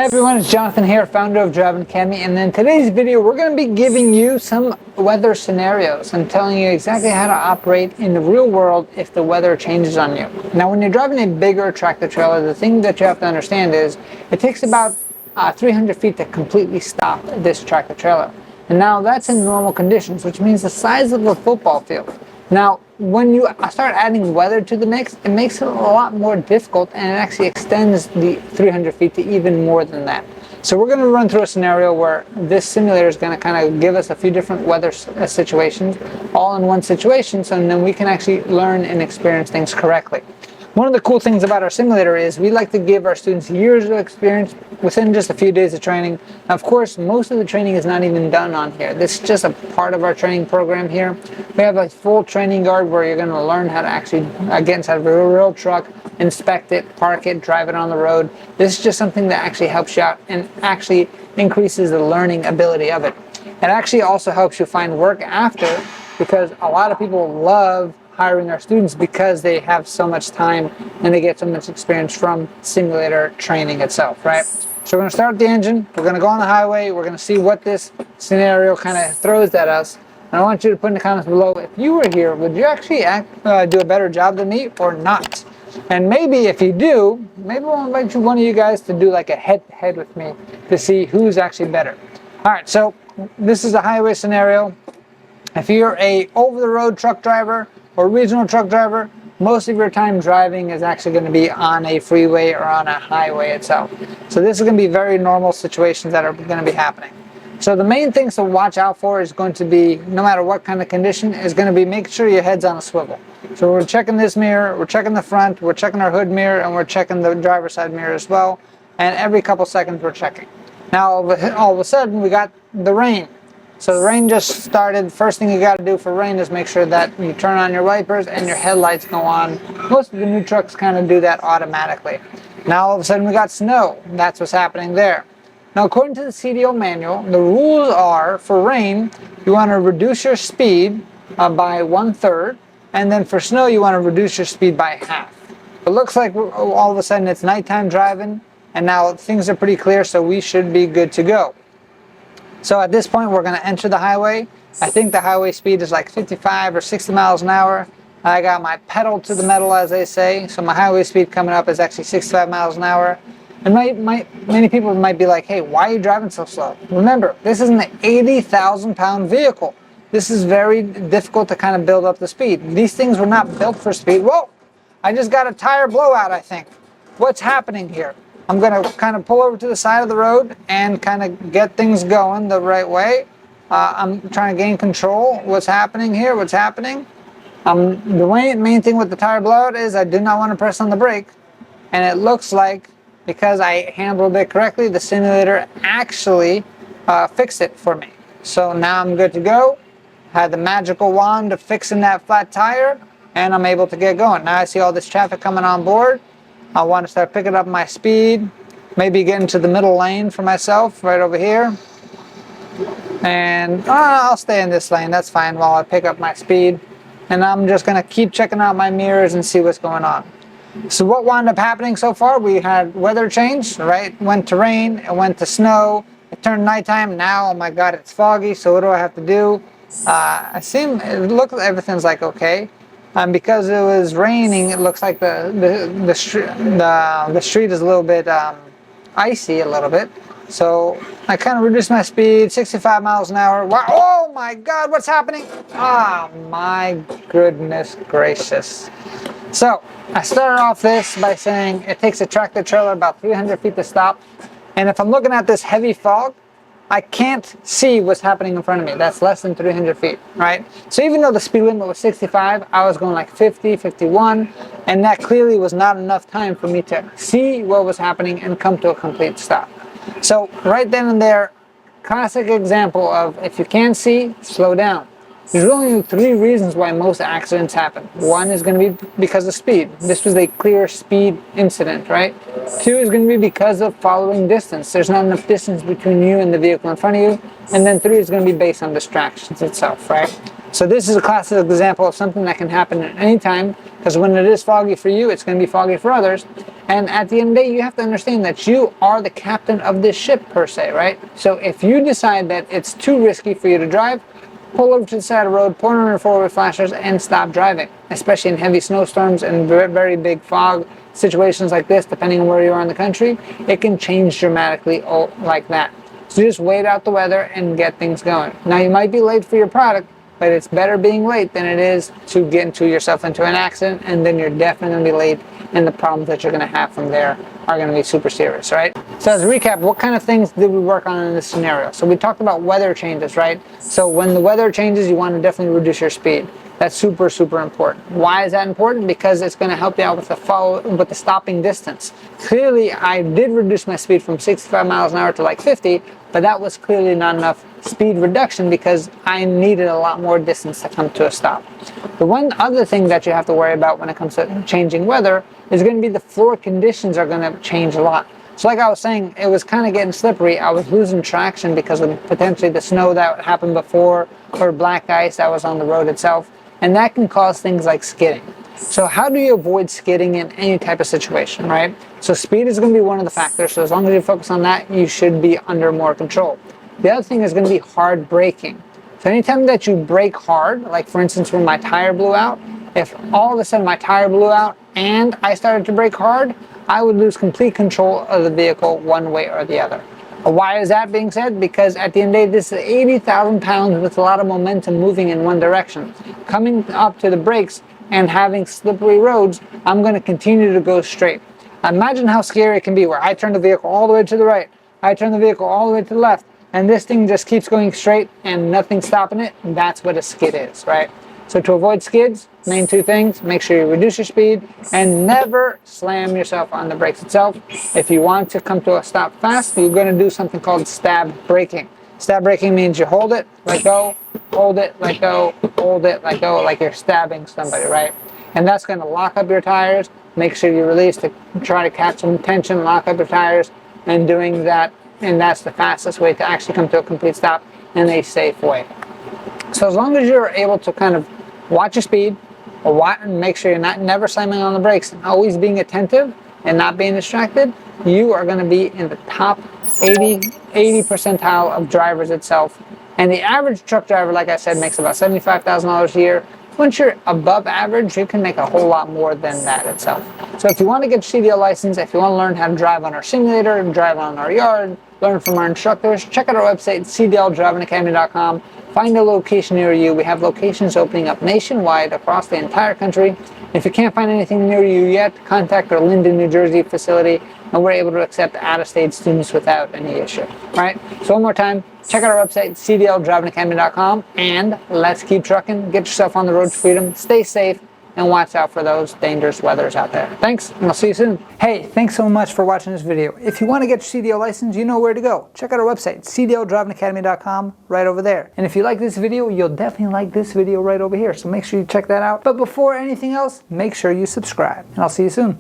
Hey everyone, it's Jonathan here, founder of Driving Academy, and in today's video we're going to be giving you some weather scenarios and telling you exactly how to operate in the real world if the weather changes on you. Now when you're driving a bigger tractor trailer, the thing that you have to understand is it takes about 300 feet to completely stop this tractor trailer. And now that's in normal conditions, which means the size of a football field. Now, when you start adding weather to the mix, it makes it a lot more difficult, and it actually extends the 300 feet to even more than that. So we're going to run through a scenario where this simulator is going to kind of give us a few different weather situations, all in one situation, so then we can actually learn and experience things correctly. One of the cool things about our simulator is we like to give our students years of experience within just a few days of training. Now, of course, most of the training is not even done on here. This is just a part of our training program here. We have a full training yard where you're going to learn how to actually get inside of a real truck, inspect it, park it, drive it on the road. This is just something that actually helps you out and actually increases the learning ability of it. It actually also helps you find work after, because a lot of people love hiring our students because they have so much time and they get so much experience from simulator training itself, right? So we're going to start the engine, we're going to go on the highway, we're going to see what this scenario kind of throws at us. And I want you to put in the comments below, if you were here, would you actually do a better job than me or not? And maybe if you do, maybe we'll invite one of you guys to do like a head-to-head with me to see who's actually better. All right, so this is a highway scenario. If you're a over-the-road truck driver or regional truck driver, most of your time driving is actually going to be on a freeway or on a highway itself. So this is going to be very normal situations that are going to be happening. So the main things to watch out for is going to be, no matter what kind of condition, is going to be make sure your head's on a swivel. So we're checking this mirror, we're checking the front, we're checking our hood mirror, and we're checking the driver's side mirror as well. And every couple seconds we're checking. Now all of a sudden we got the rain. So the rain just started. First thing you got to do for rain is make sure that you turn on your wipers and your headlights go on. Most of the new trucks kind of do that automatically. Now all of a sudden we got snow. That's what's happening there. Now according to the CDO manual, the rules are for rain, you want to reduce your speed by 1/3, and then for snow you want to reduce your speed by half. It looks like all of a sudden it's nighttime driving, and now things are pretty clear, so we should be good to go. So at this point, we're going to enter the highway. I think the highway speed is like 55 or 60 miles an hour. I got my pedal to the metal, as they say. So my highway speed coming up is actually 65 miles an hour. And many people might be like, hey, why are you driving so slow? Remember, this is an 80,000-pound vehicle. This is very difficult to kind of build up the speed. These things were not built for speed. Whoa, I just got a tire blowout, I think. What's happening here? I'm going to kind of pull over to the side of the road and kind of get things going the right way. I'm trying to gain control. What's happening here? What's happening? The main thing with the tire blowout is I do not want to press on the brake. And it looks like, because I handled it correctly, the simulator actually fixed it for me. So now I'm good to go. Had the magical wand of fixing that flat tire, and I'm able to get going. Now I see all this traffic coming on board. I want to start picking up my speed, maybe get into the middle lane for myself, right over here. And I'll stay in this lane, that's fine, while I pick up my speed. And I'm just going to keep checking out my mirrors and see what's going on. So what wound up happening so far, we had weather change, right? Went to rain, it went to snow, it turned nighttime. Now, oh my God, it's foggy, so what do I have to do? It looks like everything's like okay. Because it was raining, it looks like the street is a little bit icy a little bit. So I kind of reduced my speed, 65 miles an hour. Wow, oh my God, what's happening? Ah, my goodness gracious. So I started off this by saying it takes a tractor trailer about 300 feet to stop. And if I'm looking at this heavy fog, I can't see what's happening in front of me. That's less than 300 feet, right? So even though the speed limit was 65, I was going like 50, 51, and that clearly was not enough time for me to see what was happening and come to a complete stop. So right then and there, classic example of if you can't see, slow down. There's only 3 reasons why most accidents happen. 1 is going to be because of speed. This was a clear speed incident, right? 2 is going to be because of following distance. There's not enough distance between you and the vehicle in front of you. And then 3 is going to be based on distractions itself, right? So this is a classic example of something that can happen at any time, because when it is foggy for you, it's going to be foggy for others. And at the end of the day, you have to understand that you are the captain of this ship per se, right? So if you decide that it's too risky for you to drive, pull over to the side of the road, put on your forward flashers, and stop driving. Especially in heavy snowstorms and very big fog situations like this, depending on where you are in the country, it can change dramatically like that. So just wait out the weather and get things going. Now you might be late for your product, but it's better being late than it is to get yourself into an accident, and then you're definitely going to be late, and the problems that you're going to have from there are going to be super serious, right? So as a recap, what kind of things did we work on in this scenario? So we talked about weather changes, right? So when the weather changes, you want to definitely reduce your speed. That's super important. Why is that important? Because it's going to help you out with the stopping distance. Clearly, I did reduce my speed from 65 miles an hour to like 50, but that was clearly not enough speed reduction because I needed a lot more distance to come to a stop. The one other thing that you have to worry about when it comes to changing weather is going to be the floor conditions are going to change a lot. So like I was saying, it was kind of getting slippery. I was losing traction because of potentially the snow that happened before or black ice that was on the road itself. And that can cause things like skidding. So how do you avoid skidding in any type of situation, right? So speed is going to be one of the factors. So as long as you focus on that, you should be under more control. The other thing is going to be hard braking. So anytime that you brake hard, like for instance when my tire blew out, if all of a sudden my tire blew out and I started to brake hard, I would lose complete control of the vehicle one way or the other. Why is that being said? Because at the end of the day, this is 80,000 pounds with a lot of momentum moving in one direction. Coming up to the brakes and having slippery roads, I'm going to continue to go straight. Imagine how scary it can be where I turn the vehicle all the way to the right, I turn the vehicle all the way to the left, and this thing just keeps going straight and nothing's stopping it. That's what a skid is, right? So to avoid skids, main two things, make sure you reduce your speed and never slam yourself on the brakes itself. If you want to come to a stop fast, you're going to do something called stab braking. Stab braking means you hold it, let go, hold it, let go, hold it, let go, like you're stabbing somebody, right? And that's going to lock up your tires, make sure you release to try to catch some tension, lock up your tires, and doing that, and that's the fastest way to actually come to a complete stop in a safe way. So as long as you're able to kind of watch your speed, and make sure you're never slamming on the brakes, and always being attentive and not being distracted, you are going to be in the top 80 percentile of drivers itself. And the average truck driver, like I said, makes about $75,000 a year. Once you're above average, you can make a whole lot more than that itself. So if you want to get your CDL license, if you want to learn how to drive on our simulator, drive on our yard, learn from our instructors, check out our website, cdldrivingacademy.com. Find a location near you. We have locations opening up nationwide across the entire country. If you can't find anything near you yet, contact our Linden, New Jersey facility, and we're able to accept out-of-state students without any issue. All right? So one more time, check out our website, cdldrivingacademy.com, and let's keep trucking. Get yourself on the road to freedom. Stay safe, and watch out for those dangerous weathers out there. Thanks, and I'll see you soon. Hey, thanks so much for watching this video. If you want to get your CDL license, you know where to go. Check out our website, cdldrivingacademy.com, right over there. And if you like this video, you'll definitely like this video right over here. So make sure you check that out. But before anything else, make sure you subscribe. And I'll see you soon.